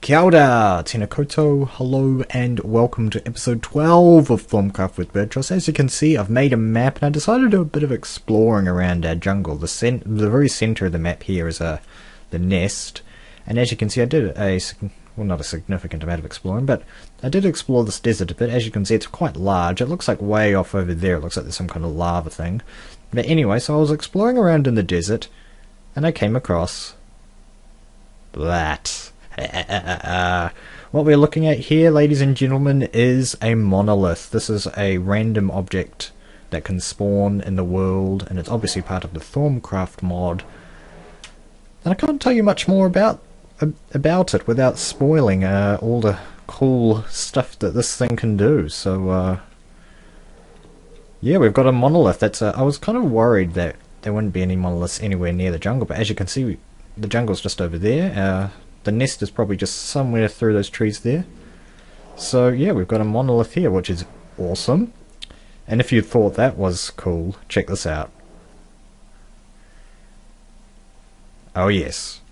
Kia ora, tēnā koutou, hello and welcome to episode 12 of ThaumCraft with Birdtross. As you can see, I've made a map and I decided to do a bit of exploring around our jungle. The very centre of the map here is the nest, and as you can see I did well, not a significant amount of exploring, but I did explore this desert a bit. As you can see, it's quite large. It looks like way off over there, it looks like there's some kind of lava thing. But anyway, so I was exploring around in the desert and I came across that. What we're looking at here, ladies and gentlemen, is a monolith. This is a random object that can spawn in the world, and it's obviously part of the ThaumCraft mod. And I can't tell you much more about it without spoiling all the cool stuff that this thing can do. So yeah, we've got a monolith. That's I was kind of worried that there wouldn't be any monoliths anywhere near the jungle, but as you can see, the jungle's just over there. The nest is probably just somewhere through those trees there. So yeah, we've got a monolith here, which is awesome. And if you thought that was cool, check this out. Oh yes.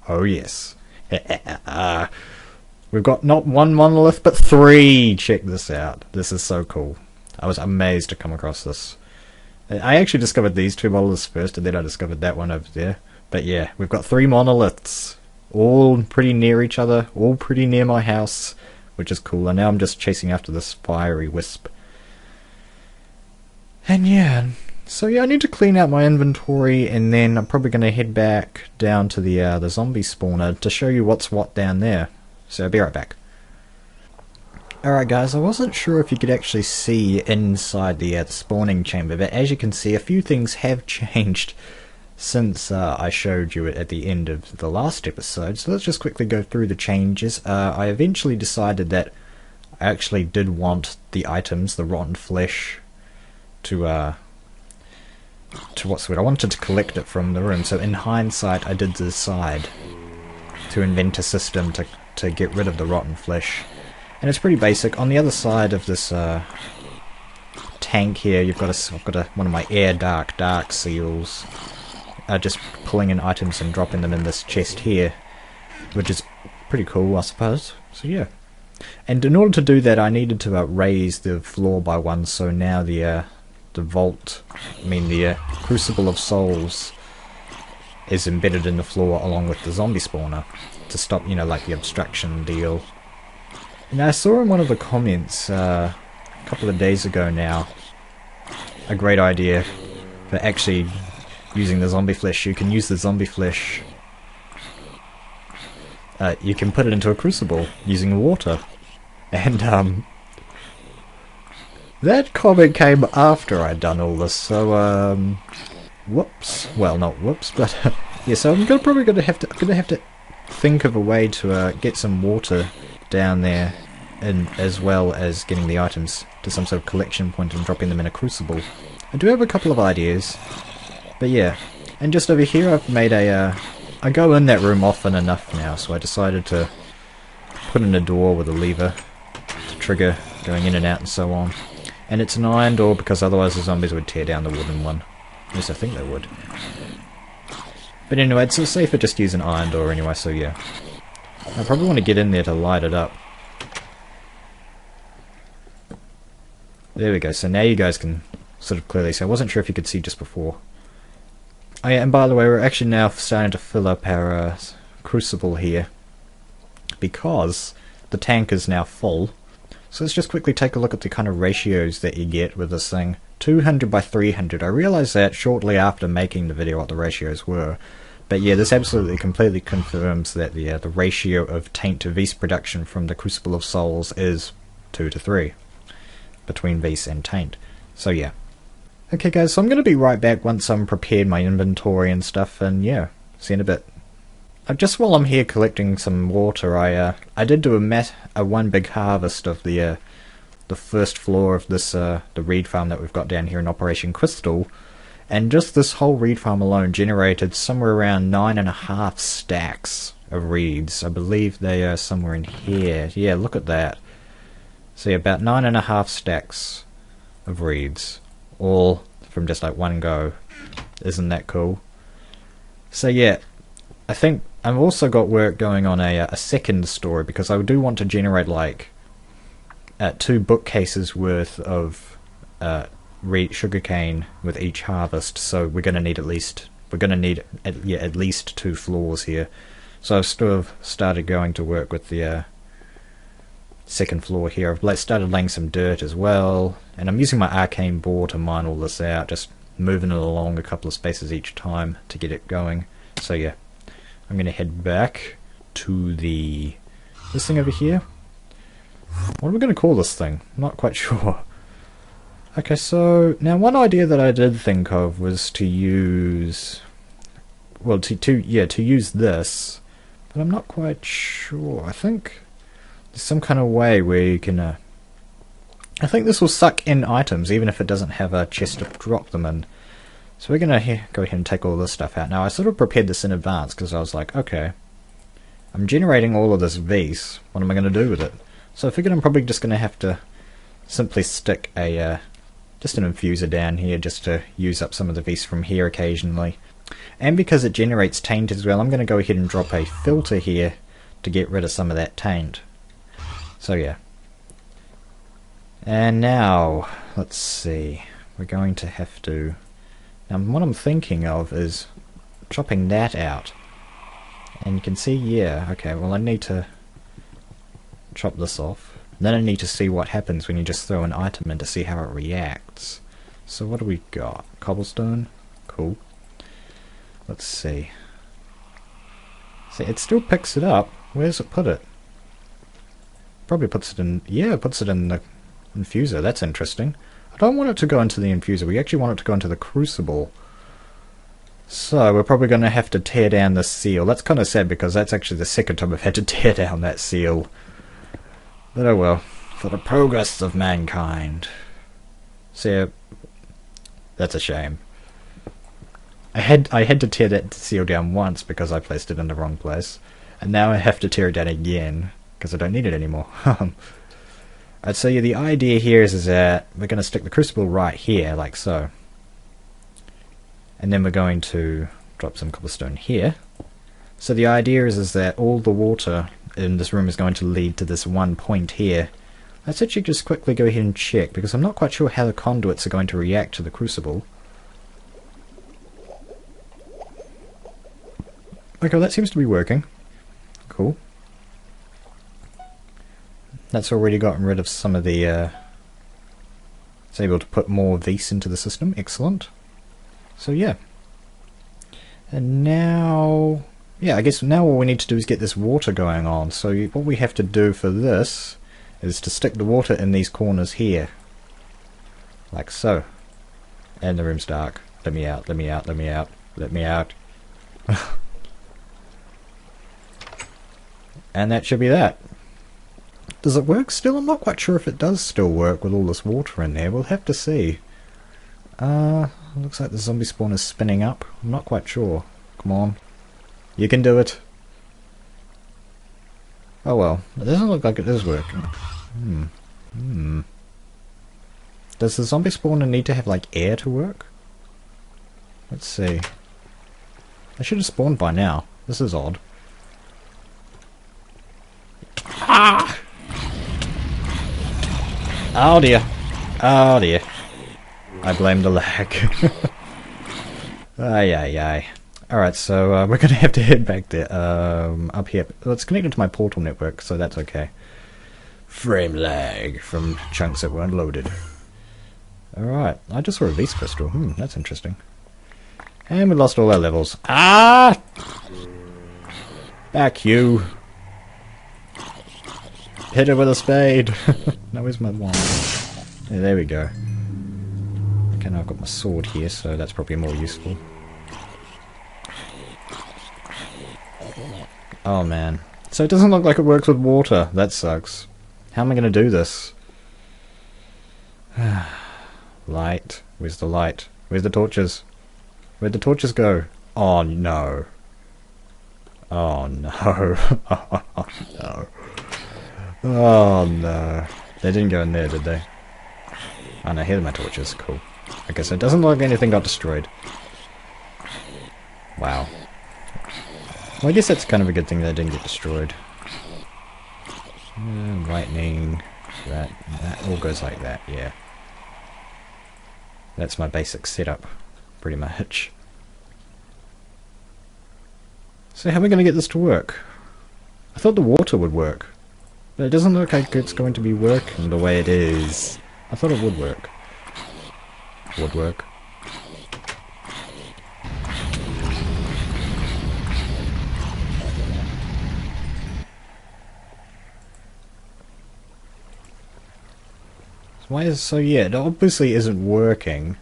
Oh yes. We've got not one monolith, but three! Check this out. This is so cool. I was amazed to come across this. I actually discovered these two monoliths first, and then I discovered that one over there. But yeah, we've got three monoliths. All pretty near each other, all pretty near my house, which is cool. And now I'm just chasing after this fiery wisp. And yeah, so yeah, I need to clean out my inventory, and then I'm probably going to head back down to the zombie spawner to show you what's what down there. So I'll be right back. Alright guys, I wasn't sure if you could actually see inside the spawning chamber, but as you can see, a few things have changed since I showed you it at the end of the last episode. So let's just quickly go through the changes. I eventually decided that I actually did want the items, the rotten flesh, to what's the word? I wanted to collect it from the room. So in hindsight, I did decide to invent a system to get rid of the rotten flesh, and it's pretty basic. On the other side of this tank here, I've got one of my air dark seals. Just pulling in items and dropping them in this chest here, which is pretty cool, I suppose. So yeah, and in order to do that, I needed to raise the floor by one. So now the crucible of souls is embedded in the floor along with the zombie spawner to stop, like the obstruction deal. And I saw in one of the comments a couple of days ago now a great idea for actually using the zombie flesh. You can use the zombie flesh, you can put it into a crucible using water, and that comment came after I'd done all this, so whoops, well not whoops, but yeah, so I'm probably gonna have to think of a way to get some water down there, and as well as getting the items to some sort of collection point and dropping them in a crucible. I do have a couple of ideas. But yeah, and just over here I've made I go in that room often enough now, so I decided to put in a door with a lever to trigger going in and out and so on. And it's an iron door because otherwise the zombies would tear down the wooden one. At least I think they would. But anyway, it's safer just to use an iron door anyway, so yeah. I probably want to get in there to light it up. There we go, so now you guys can sort of clearly see. I wasn't sure if you could see just before. Oh yeah, and by the way, we're actually now starting to fill up our crucible here because the tank is now full. So let's just quickly take a look at the kind of ratios that you get with this thing. 200 by 300. I realised that shortly after making the video what the ratios were. But yeah, this absolutely completely confirms that the ratio of taint to Vis production from the Crucible of Souls is 2 to 3 between Vis and taint. So yeah. Okay guys, so I'm going to be right back once I'm prepared my inventory and stuff, and yeah, see you in a bit. Just while I'm here collecting some water, I did do a one big harvest of the first floor of this the reed farm that we've got down here in Operation Crystal, and just this whole reed farm alone generated somewhere around 9.5 stacks of reeds. I believe they are somewhere in here. Yeah, look at that. See, about 9.5 stacks of reeds. All from just like one go. Isn't that cool? So yeah, I think I've also got work going on a second story, because I do want to generate like 2 bookcases worth of sugarcane with each harvest. So we're going to need at least at least 2 floors here. So I've sort of started going to work with the second floor here. I've started laying some dirt as well, and I'm using my arcane board to mine all this out, just moving it along a couple of spaces each time to get it going. So yeah, I'm going to head back to this thing over here. What are we going to call this thing? I'm not quite sure. Okay, so now one idea that I did think of was to use, well, to use this, but I'm not quite sure. I think there's some kind of way where you can, I think this will suck in items even if it doesn't have a chest to drop them in. So we're going to go ahead and take all this stuff out. Now I sort of prepared this in advance because I was like, okay, I'm generating all of this Vs, what am I going to do with it? So I figured I'm probably just going to have to simply stick just an infuser down here just to use up some of the Vs from here occasionally. And because it generates taint as well, I'm going to go ahead and drop a filter here to get rid of some of that taint. So yeah. And now, let's see, we're going to have to... Now what I'm thinking of is chopping that out. And you can see, yeah, okay, well I need to chop this off. Then I need to see what happens when you just throw an item in to see how it reacts. So what do we got? Cobblestone? Cool. Let's see. See, it still picks it up. Where does it put it? Probably puts it in... Yeah, it puts it in the infuser. That's interesting. I don't want it to go into the infuser. We actually want it to go into the crucible. So we're probably going to have to tear down this seal. That's kind of sad because that's actually the second time I've had to tear down that seal. But oh well. For the progress of mankind. So that's a shame. I had to tear that seal down once because I placed it in the wrong place. And now I have to tear it down again because I don't need it anymore. I'd say the idea here is that we're going to stick the crucible right here, like so. And then we're going to drop some cobblestone here. So the idea is that all the water in this room is going to lead to this one point here. Let's actually just quickly go ahead and check, because I'm not quite sure how the conduits are going to react to the crucible. Okay, well, that seems to be working. Cool. That's already gotten rid of some of the... it's able to put more Vs into the system. Excellent. So yeah. And now... Yeah, I guess now all we need to do is get this water going on. So what we have to do for this is to stick the water in these corners here. Like so. And the room's dark. Let me out, let me out, let me out, let me out. And that should be that. Does it work still? I'm not quite sure if it does still work with all this water in there. We'll have to see. Looks like the zombie spawn is spinning up. I'm not quite sure. Come on. You can do it. Oh well. It doesn't look like it is working. Does the zombie spawner need to have like air to work? Let's see. I should have spawned by now. This is odd. Ah! Oh dear. Oh dear. I blame the lag. Ay ay ay. Alright, so we're going to have to head back there. Up here. Well, it's connected to my portal network, so that's okay. Frame lag from chunks that weren't loaded. Alright, I just saw a Beast Crystal. That's interesting. And we lost all our levels. Ah! Back you. Hit it with a spade. Now where's my wand? Yeah, there we go. Okay, now I've got my sword here, so that's probably more useful. Oh man. So it doesn't look like it works with water. That sucks. How am I going to do this? Light. Where's the light? Where's the torches? Where'd the torches go? Oh no. Oh no. Oh no. Oh no. They didn't go in there, did they? Oh no, here are my torches. Cool. Okay, so it doesn't look like anything got destroyed. Wow. Well, I guess that's kind of a good thing that it didn't get destroyed. Lightning, that all goes like that, yeah. That's my basic setup, pretty much. So how are we going to get this to work? I thought the water would work, but it doesn't look like it's going to be working the way it is. I thought it would work. Would work. Why is so? Yeah, it obviously isn't working.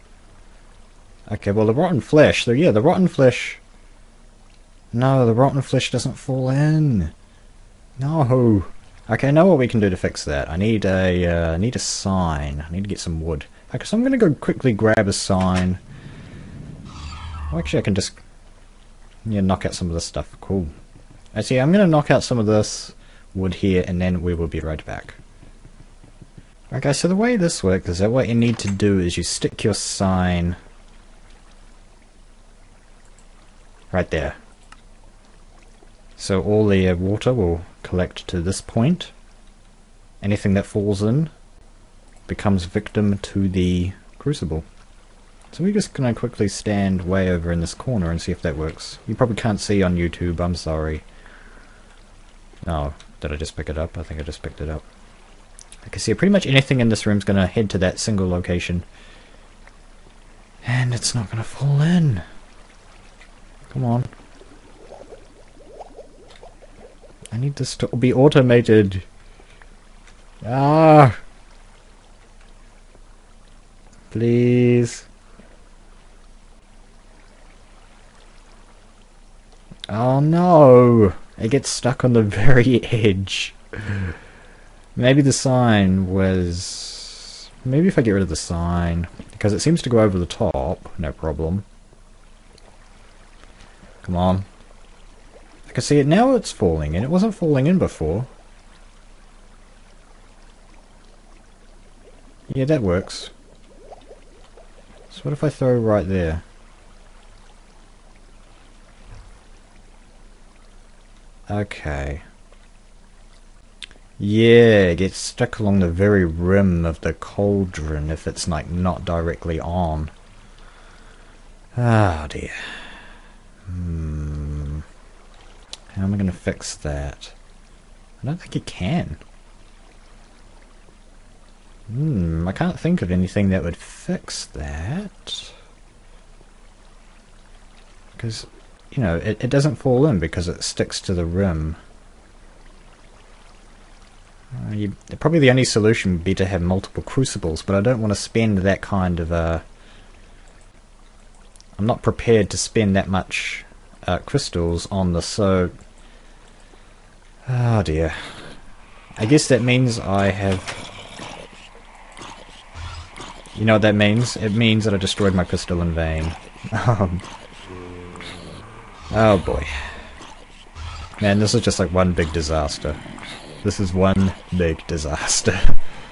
Okay, well the rotten flesh. So yeah, the rotten flesh. No, the rotten flesh doesn't fall in. No. Okay, I know what we can do to fix that. I need a sign. I need to get some wood. Okay, so I'm gonna go quickly grab a sign. Well, actually, I can just knock out some of this stuff. Cool. Actually, I'm gonna knock out some of this wood here, and then we will be right back. Okay, so the way this works is that what you need to do is you stick your sign right there. So all the water will collect to this point. Anything that falls in becomes victim to the crucible. So we're just going to quickly stand way over in this corner and see if that works. You probably can't see on YouTube, I'm sorry. Oh, did I just pick it up? I think I just picked it up. I can see pretty much anything in this room is going to head to that single location. And it's not going to fall in. Come on. I need this to be automated. Ah! Please. Oh no! It gets stuck on the very edge. Maybe the sign was... Maybe if I get rid of the sign, because it seems to go over the top, no problem. Come on. I can see it now, it's falling in. It wasn't falling in before. Yeah, that works. So what if I throw right there? Okay. Yeah, it gets stuck along the very rim of the cauldron if it's like not directly on. Oh dear. How am I going to fix that? I don't think it can. I can't think of anything that would fix that. Because, you know, it doesn't fall in because it sticks to the rim. Probably the only solution would be to have multiple crucibles, but I don't want to spend that kind of I'm not prepared to spend that much crystals on this, so... Oh dear. I guess that means I have... You know what that means? It means that I destroyed my crystal in vain. Oh boy. Man, this is just like one big disaster. This is one big disaster.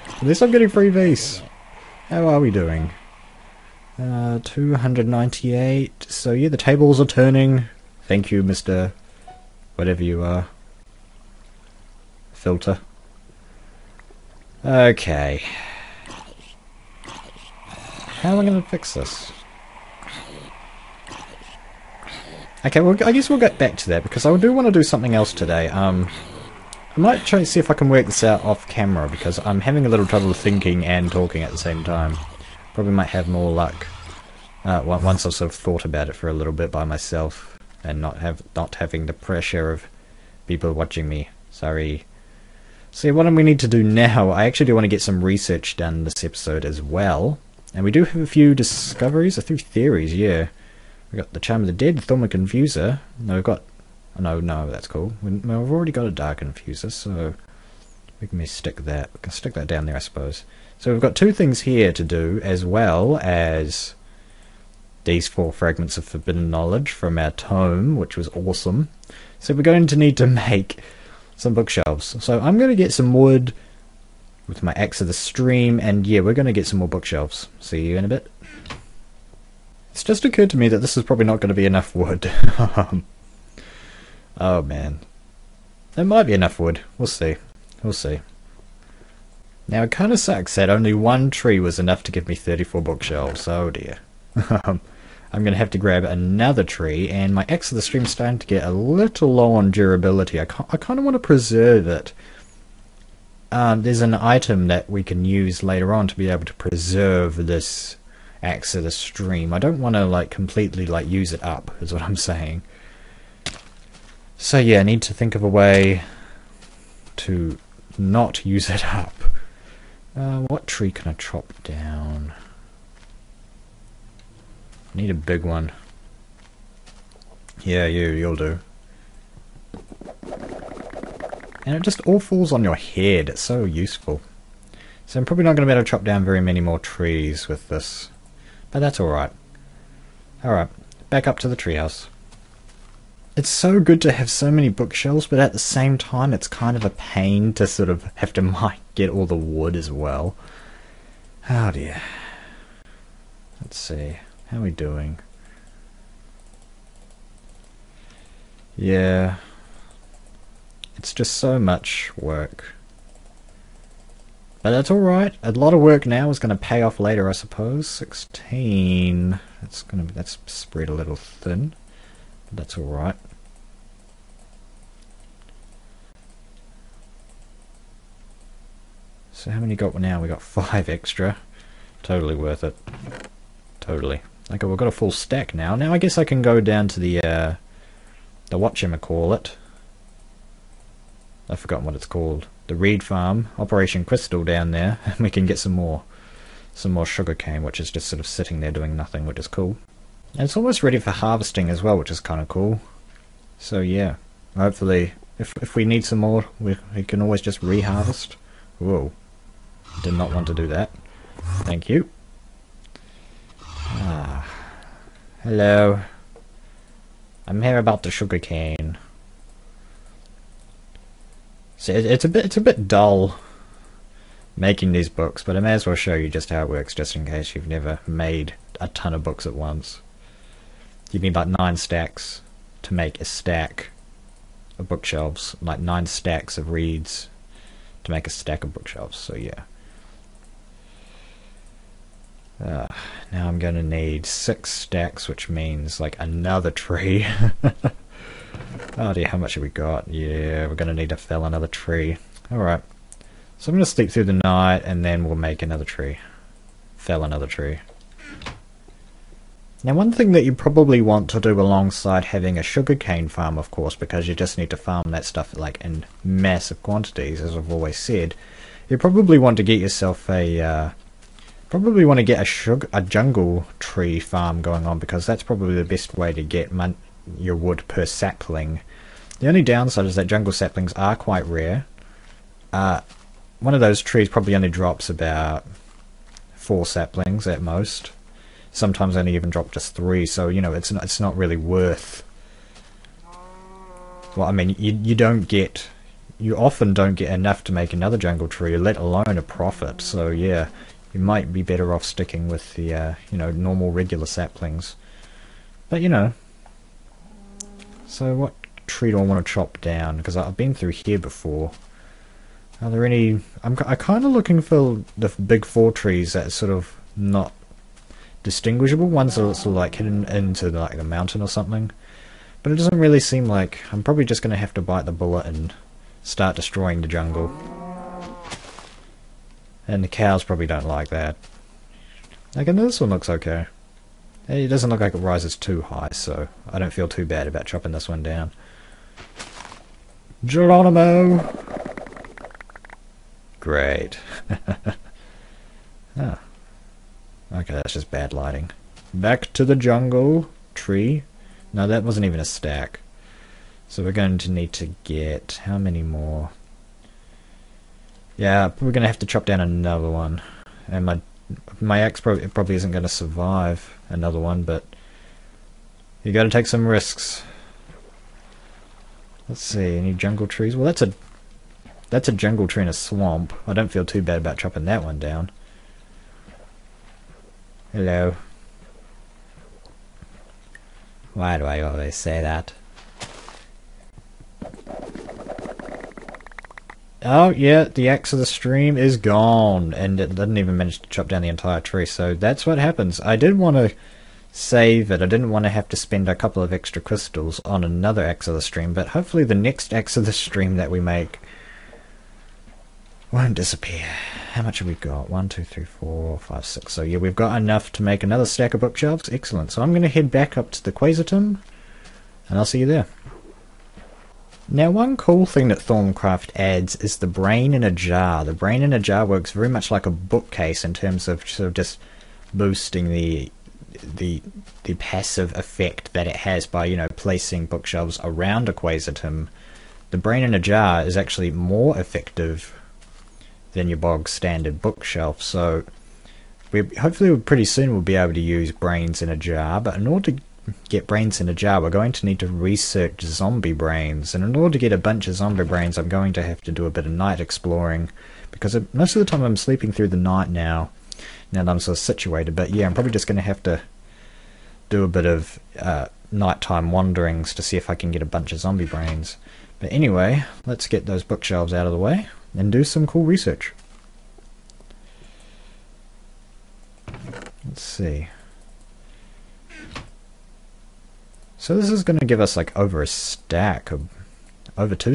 At least I'm getting free vase. How are we doing? 298. So yeah, the tables are turning. Thank you, Mr. Whatever you are. Filter. Okay. How am I going to fix this? Okay, well, I guess we'll get back to that, because I do want to do something else today. I might try to see if I can work this out off camera, because I'm having a little trouble thinking and talking at the same time. Probably might have more luck once I've sort of thought about it for a little bit by myself, and not having the pressure of people watching me. Sorry. So what we need to do now, I actually do want to get some research done this episode as well. And we do have a few discoveries, a few theories, yeah. We've got the Charm of the Dead, the Thorn Confuser. No, we've got... Oh, no, that's cool. We've already got a Dark Infuser, so... We can stick that. We can stick that down there, I suppose. So we've got two things here to do, as well as... these 4 fragments of Forbidden Knowledge from our tome, which was awesome. So we're going to need to make some bookshelves. So I'm going to get some wood... with my axe of the stream, and yeah, we're going to get some more bookshelves. See you in a bit. It's just occurred to me that this is probably not going to be enough wood. Oh man. There might be enough wood. We'll see. We'll see. Now it kind of sucks that only one tree was enough to give me 34 bookshelves. Oh dear. I'm going to have to grab another tree, and my axe of the stream is starting to get a little low on durability. I kind of want to preserve it. There's an item that we can use later on to be able to preserve this axe of the stream. I don't want to like completely like use it up, is what I'm saying. So yeah, I need to think of a way to not use it up. What tree can I chop down? Need a big one. Yeah, you'll do. And it just all falls on your head. It's so useful. So I'm probably not going to be able to chop down very many more trees with this. But that's alright. Alright, back up to the treehouse. It's so good to have so many bookshelves, but at the same time it's kind of a pain to sort of have to get all the wood as well. Oh dear. Let's see. How are we doing? Yeah. It's just so much work. But that's alright. A lot of work now is going to pay off later, I suppose. 16. That's spread a little thin. But that's alright. So how many got now? We got 5 extra. Totally worth it. Totally. Okay, we've got a full stack now. Now I guess I can go down to the whatchamacallit. I've forgotten what it's called. The reed farm, Operation Crystal down there, and we can get some more sugarcane, which is just sort of sitting there doing nothing, which is cool. And it's almost ready for harvesting as well, which is kind of cool. So yeah, hopefully, if we need some more, we can always just reharvest. Whoa, did not want to do that. Thank you. Ah, hello. I'm here about the sugarcane. So it's a bit dull making these books, but I may as well show you just how it works, just in case you've never made a ton of books at once. You need like 9 stacks to make a stack of bookshelves, like 9 stacks of reeds to make a stack of bookshelves. So yeah. Now I'm going to need 6 stacks, which means like another tree. Oh dear, how much have we got? Yeah, we're going to need to fell another tree. Alright. So I'm going to sleep through the night and then we'll make another tree. Fell another tree. Now one thing that you probably want to do alongside having a sugarcane farm, of course, because you just need to farm that stuff like in massive quantities, as I've always said, you probably want to get yourself a a jungle tree farm going on, because that's probably the best way to get your wood per sapling. The only downside is that jungle saplings are quite rare. One of those trees probably only drops about 4 saplings at most. Sometimes only even drop just 3, so you know it's not really worth. Well, I mean, you often don't get enough to make another jungle tree, let alone a profit. So yeah, you might be better off sticking with the normal regular saplings. But you know. So what tree do I want to chop down? Because I've been through here before. Are there any... I'm kind of looking for the big 4 trees that are sort of not distinguishable. Ones that are sort of like hidden into like the mountain or something. But it doesn't really seem like... I'm probably just going to have to bite the bullet and start destroying the jungle. And the cows probably don't like that. Like, and this one looks okay. It doesn't look like it rises too high, so I don't feel too bad about chopping this one down. Geronimo! Great. Ah. Okay, that's just bad lighting. Back to the jungle tree. No, that wasn't even a stack. So we're going to need to get... how many more? Yeah, we're going to have to chop down another one. And my axe probably isn't going to survive another one, but you got to take some risks. Let's see, any jungle trees? Well, that's a jungle tree in a swamp. I don't feel too bad about chopping that one down. Hello. Why do I always say that? Oh yeah, the axe of the stream is gone, and it didn't even manage to chop down the entire tree, so that's what happens. I did want to save it, I didn't want to have to spend a couple of extra crystals on another axe of the stream, but hopefully the next axe of the stream that we make won't disappear. How much have we got? 1, 2, 3, 4, 5, 6. So yeah, we've got enough to make another stack of bookshelves. Excellent. So I'm going to head back up to the Quasitum, and I'll see you there. Now, one cool thing that ThaumCraft adds is the brain in a jar. The brain in a jar works very much like a bookcase in terms of sort of just boosting the passive effect that it has by, you know, placing bookshelves around a Quasitum. The brain in a jar is actually more effective than your bog standard bookshelf, so hopefully pretty soon we'll be able to use brains in a jar, but in order to get brains in a jar we're going to need to research zombie brains, and in order to get a bunch of zombie brains I'm going to have to do a bit of night exploring, because most of the time I'm sleeping through the night now that I'm sort of situated, but yeah, I'm probably just going to have to do a bit of nighttime wanderings to see if I can get a bunch of zombie brains. But anyway, let's get those bookshelves out of the way and do some cool research. Let's see. So this is going to give us like over 2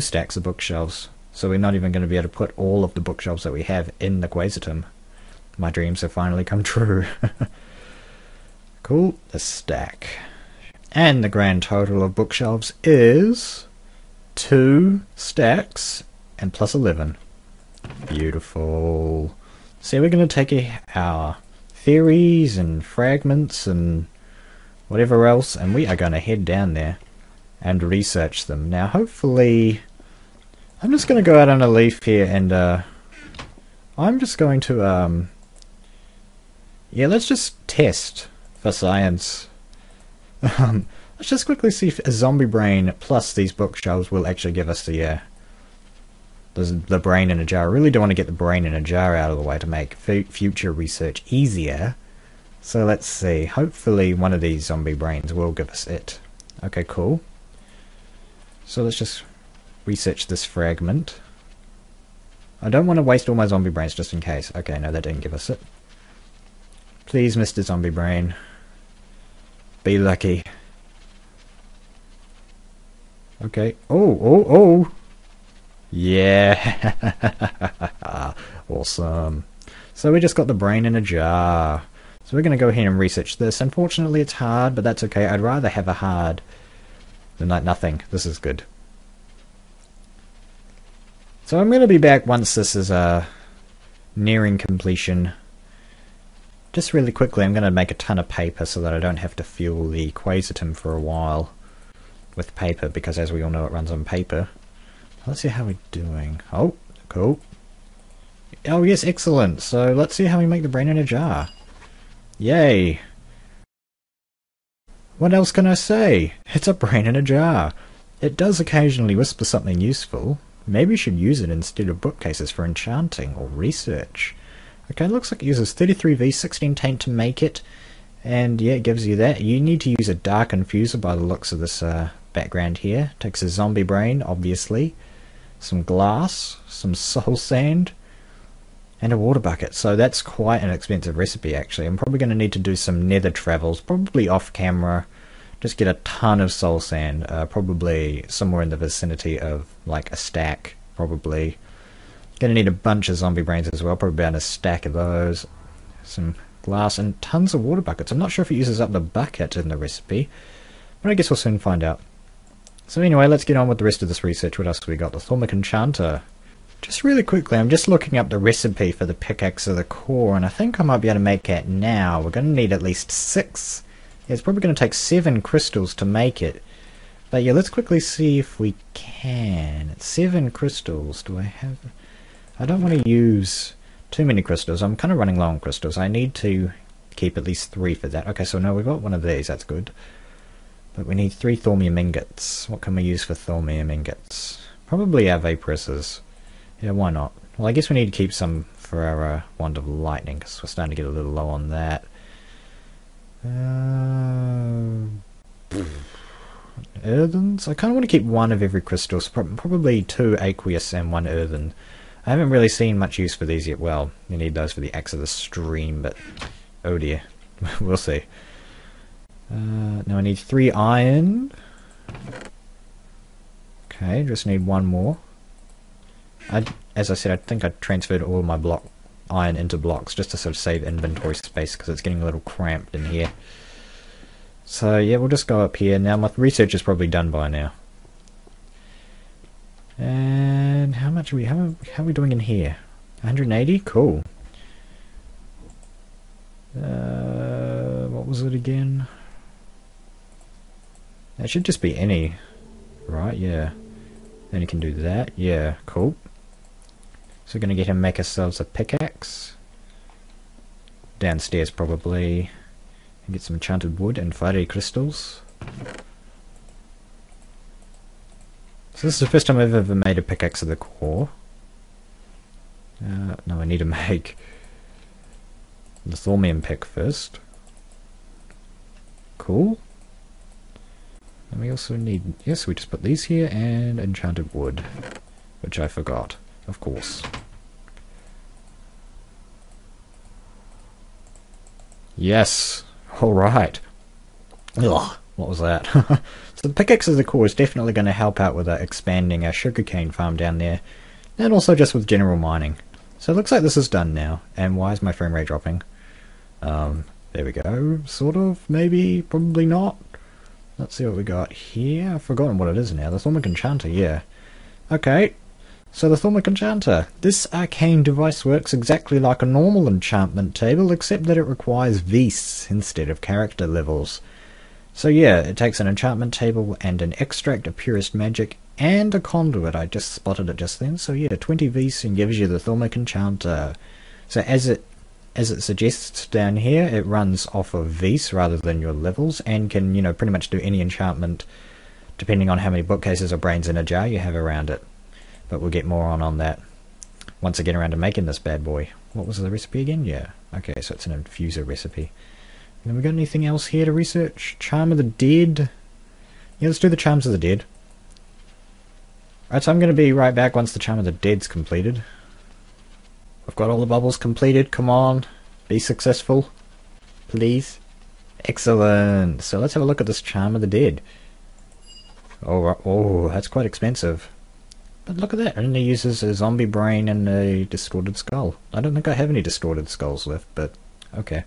stacks of bookshelves. So we're not even going to be able to put all of the bookshelves that we have in the Quasitum. My dreams have finally come true. Cool, a stack. And the grand total of bookshelves is 2 stacks and plus 11. Beautiful. So we're going to take our theories and fragments and whatever else, and we are going to head down there and research them. Now hopefully I'm just going to go out on a leaf here, and I'm just going to yeah, let's just test for science. Let's just quickly see if a zombie brain plus these bookshelves will actually give us the brain in a jar. I really do want to get the brain in a jar out of the way to make future research easier. So let's see. Hopefully one of these zombie brains will give us it. Okay, cool. So let's just research this fragment. I don't want to waste all my zombie brains just in case. Okay, no, that didn't give us it. Please, Mr. Zombie Brain. Be lucky. Okay. Oh! Yeah! Awesome. So we just got the brain in a jar. So we're going to go ahead and research this. Unfortunately it's hard, but that's okay. I'd rather have a hard than like nothing. This is good. So I'm going to be back once this is nearing completion. Just really quickly, I'm going to make a ton of paper so that I don't have to fuel the Quasitum for a while with paper, because as we all know it runs on paper. Let's see how we're doing. Oh, cool. Oh yes, excellent. So let's see how we make the brain in a jar. Yay! What else can I say? It's a brain in a jar. It does occasionally whisper something useful. Maybe you should use it instead of bookcases for enchanting or research. Okay, it looks like it uses 33V 16 taint to make it, and yeah, it gives you that. You need to use a dark infuser by the looks of this background here. Takes a zombie brain, obviously, some glass, some soul sand, and a water bucket. So that's quite an expensive recipe actually. I'm probably going to need to do some nether travels, probably off camera, just get a ton of soul sand, probably somewhere in the vicinity of like a stack, probably. Gonna need a bunch of zombie brains as well, probably about a stack of those, some glass, and tons of water buckets. I'm not sure if it uses up the bucket in the recipe, but I guess we'll soon find out. So anyway, let's get on with the rest of this research. What else have we got? The Thaumic Enchanter. Just really quickly, I'm just looking up the recipe for the Pickaxe of the Core, and I think I might be able to make it now. We're going to need at least 6. Yeah, it's probably going to take 7 crystals to make it. But yeah, let's quickly see if we can. It's 7 crystals. Do I have... I don't want to use too many crystals. I'm kind of running low on crystals. I need to keep at least 3 for that. Okay, so now we've got one of these. That's good. But we need 3 thaumium ingots. What can we use for thaumium ingots? Probably our vaporuses. Yeah, why not? Well, I guess we need to keep some for our wand of lightning, because we're starting to get a little low on that. earthens. I kind of want to keep one of every crystal, so probably 2 aqueous and 1 earthen. I haven't really seen much use for these yet. Well, you need those for the axe of the stream, but oh dear, we'll see. Now I need 3 iron. Okay, just need 1 more. As I said, I think I transferred all my iron into blocks just to sort of save inventory space because it's getting a little cramped in here. So yeah, we'll just go up here. Now my research is probably done by now. And how much are we? How are we doing in here? 180. Cool. What was it again? That should just be any, right? Yeah. Then you can do that. Yeah. Cool. So we're gonna get him to make ourselves a pickaxe. Downstairs probably. And get some enchanted wood and fiery crystals. So this is the first time I've ever made a pickaxe of the core. No, I need to make the thaumium pick first. Cool. And we also need, yes, we just put these here and enchanted wood, which I forgot, of course. Yes, alright. Ugh, what was that? So the pickaxe of the core is definitely going to help out with expanding our sugarcane farm down there, and also just with general mining. So it looks like this is done now. And why is my frame rate dropping? There we go, sort of, maybe, probably not. Let's see what we got here. I've forgotten what it is now. The Thaumic Enchanter, yeah. Okay, so the Thaumic Enchanter. This arcane device works exactly like a normal enchantment table, except that it requires Vis instead of character levels. So yeah, it takes an enchantment table and an extract of purest magic and a conduit. I just spotted it just then. So yeah, 20 Vis and gives you the Thaumic Enchanter. So as it suggests down here, it runs off of Vis rather than your levels, and can, you know, pretty much do any enchantment depending on how many bookcases or brains in a jar you have around it. But we'll get more on that once I get around to making this bad boy. What was the recipe again? Yeah. Okay, so it's an infuser recipe. And then we got anything else here to research? Charm of the Dead. Yeah, let's do the Charms of the Dead. Alright, so I'm going to be right back once the Charm of the Dead's completed. I've got all the bubbles completed. Come on, be successful, please. Excellent. So let's have a look at this Charm of the Dead. Oh, that's quite expensive. But look at that. It only uses a zombie brain and a distorted skull. I don't think I have any distorted skulls left, but okay.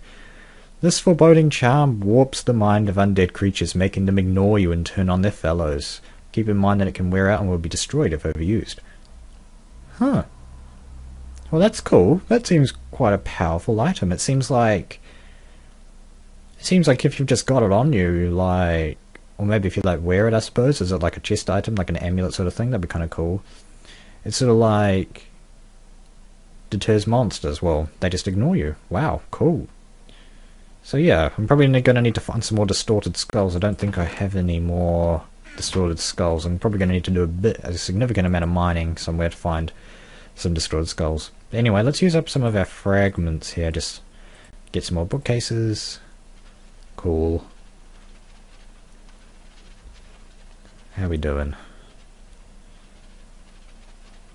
This foreboding charm warps the mind of undead creatures, making them ignore you and turn on their fellows. Keep in mind that it can wear out and will be destroyed if overused. Huh. Well, that's cool. That seems quite a powerful item. It seems like if you've just got it on you, like, or maybe if you like wear it, I suppose. Is it like a chest item, like an amulet sort of thing? That'd be kind of cool. It's sort of like deters monsters. Well, they just ignore you. Wow, cool. So yeah, I'm probably going to need to find some more distorted skulls. I don't think I have any more distorted skulls. I'm probably going to need to do a significant amount of mining somewhere to find some distorted skulls. But anyway, let's use up some of our fragments here. Just get some more bookcases. Cool. How we doing?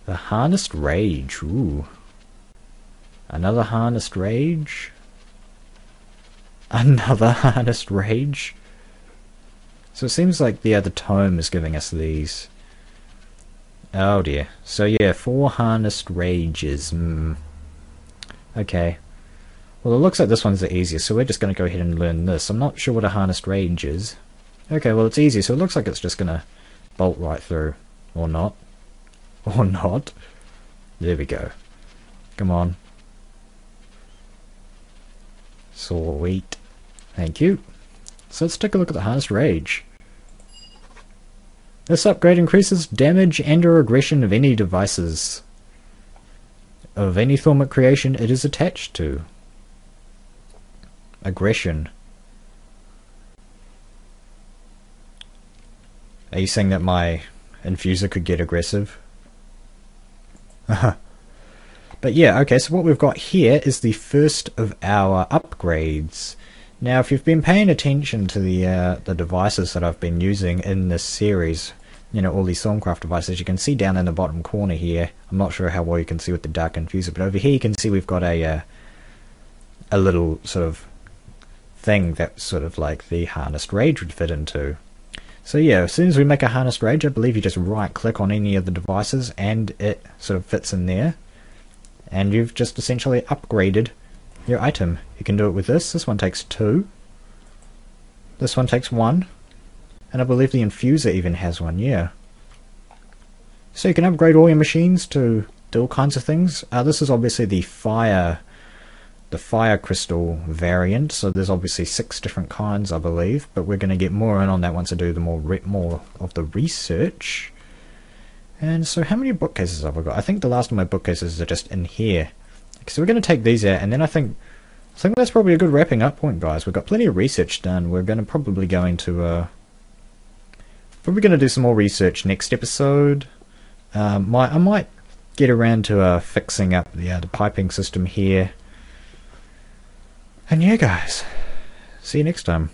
The Harnessed Rage. Ooh. Another Harnessed Rage. Another Harnessed Rage. So it seems like the other tome is giving us these. Oh dear. So yeah, 4 Harnessed Rages. Okay. Well, it looks like this one's the easiest, so we're just going to go ahead and learn this. I'm not sure what a Harnessed Rage is. Okay, well it's easy, so it looks like it's just going to bolt right through. Or not. Or not. There we go. Come on. Sweet. Thank you. So let's take a look at the Harnessed Rage. This upgrade increases damage and or aggression of any devices of any Thaumic creation it is attached to. Aggression. Are you saying that my infuser could get aggressive? But yeah, okay, so what we've got here is the first of our upgrades. Now, if you've been paying attention to the devices that I've been using in this series, you know, all these ThaumCraft devices, you can see down in the bottom corner here, I'm not sure how well you can see with the dark infuser, but over here you can see we've got a little sort of thing that sort of like the harnessed rage would fit into. So yeah, as soon as we make a harnessed rage, I believe you just right click on any of the devices and it sort of fits in there, and you've just essentially upgraded your item. You can do it with this one takes 2, this one takes 1, and I believe the infuser even has 1, yeah. So you can upgrade all your machines to do all kinds of things. This is obviously the fire crystal variant, so there's obviously 6 different kinds, I believe, but we're going to get more in on that once I do the more of the research. And so how many bookcases have I got? I think the last of my bookcases are just in here. So we're going to take these out, and then I think that's probably a good wrapping up point, guys. We've got plenty of research done. We're going to probably do some more research next episode. I might get around to fixing up the piping system here. And yeah, guys, see you next time.